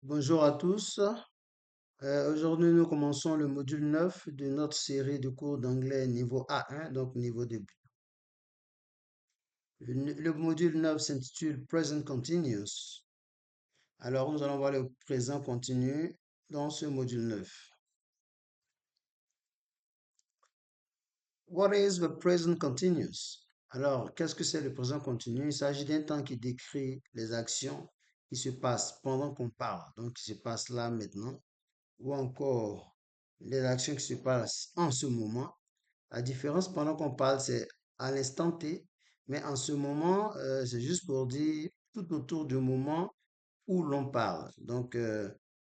Bonjour à tous. Aujourd'hui, nous commençons le module 9 de notre série de cours d'anglais niveau A1, donc niveau début. Le module 9 s'intitule Present Continuous. Alors, nous allons voir le présent continu dans ce module 9. What is the present continuous? Alors, qu'est-ce que c'est le présent continu? Il s'agit d'un temps qui décrit les actions qui se passent pendant qu'on parle, donc qui se passent là maintenant, ou encore les actions qui se passent en ce moment. La différence pendant qu'on parle, c'est à l'instant T, mais en ce moment, c'est juste pour dire tout autour du moment où l'on parle. Donc,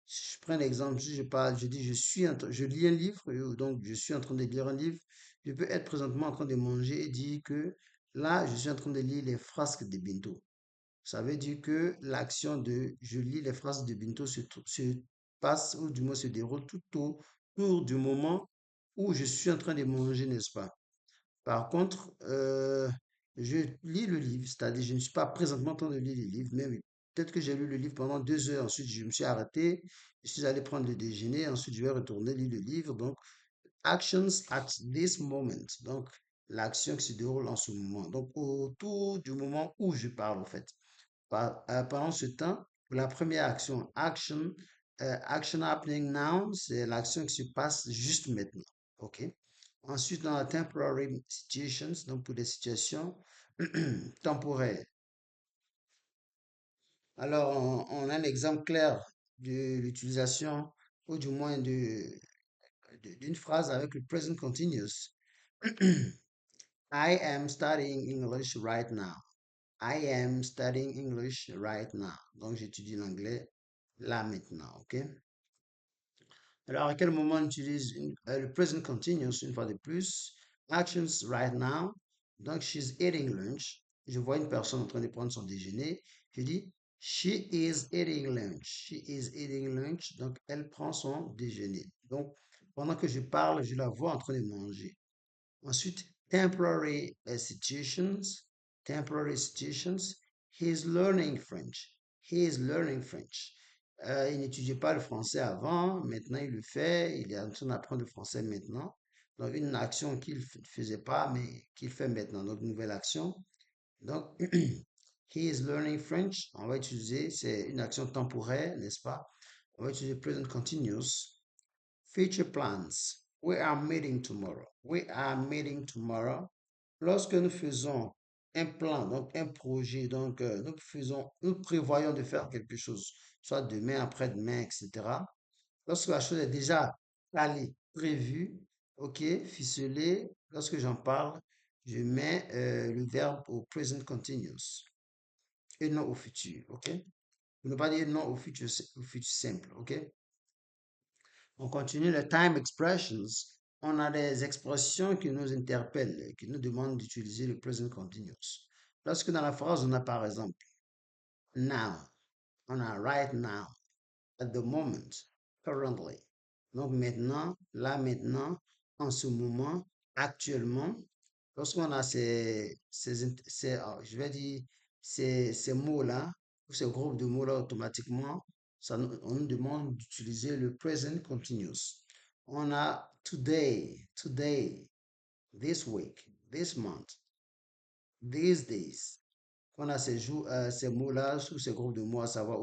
si je prends l'exemple, si je parle, je dis je lis un livre, donc je suis en train de lire un livre. Je peux être présentement en train de manger et dire que là, je suis en train de lire les frasques de Binto. Ça veut dire que l'action de je lis les phrases de Binto se passe ou du moins se déroule tout autour du moment où je suis en train de manger, n'est-ce pas? Par contre, je lis le livre, c'est-à-dire je ne suis pas présentement en train de lire le livre, mais oui, peut-être que j'ai lu le livre pendant 2 heures, ensuite je me suis arrêté, je suis allé prendre le déjeuner, ensuite je vais retourner lire le livre. Donc, actions at this moment, donc l'action qui se déroule en ce moment, donc autour du moment où je parle en fait. Pendant ce temps, pour la première action, action happening now, c'est l'action qui se passe juste maintenant. OK? Ensuite, dans la temporary situations, donc pour des situations temporaires. Alors, on a un exemple clair de l'utilisation, ou du moins d'une phrase avec le present continuous. I am studying English right now. I am studying English right now. Donc, j'étudie l'anglais là maintenant, OK? Alors, à quel moment on utilise le present continuous une fois de plus? Actions right now. Donc, she's eating lunch. Je vois une personne en train de prendre son déjeuner. Je dis, she is eating lunch. She is eating lunch. Donc, elle prend son déjeuner. Donc, pendant que je parle, je la vois en train de manger. Ensuite, temporary situations. Temporary situations. He is learning French. He is learning French. Il n'étudiait pas le français avant, maintenant il le fait, il est en train d'apprendre le français maintenant. Donc, une action qu'il ne faisait pas, mais qu'il fait maintenant. Donc, nouvelle action. Donc, he is learning French. On va utiliser, c'est une action temporaire, n'est-ce pas? On va utiliser present continuous. Future plans. We are meeting tomorrow. We are meeting tomorrow. Lorsque nous faisons un plan, donc un projet, donc nous prévoyons de faire quelque chose, soit demain, après-demain, etc. Lorsque la chose est déjà allée, prévue, ok, ficelée, lorsque j'en parle, je mets le verbe au present continuous et non au futur, ok? Pour ne pas dire non au futur simple, ok? On continue les time expressions. On a des expressions qui nous interpellent, qui nous demandent d'utiliser le present continuous. Lorsque dans la phrase, on a par exemple now, on a right now, at the moment, currently. Donc maintenant, là maintenant, en ce moment, actuellement, lorsqu'on a je vais dire, ces mots-là, ou ces groupes de mots-là automatiquement, on nous demande d'utiliser le present continuous. On a today, today, this week, this month, these days. On a ces mots-là sous ces groupes de mots, à savoir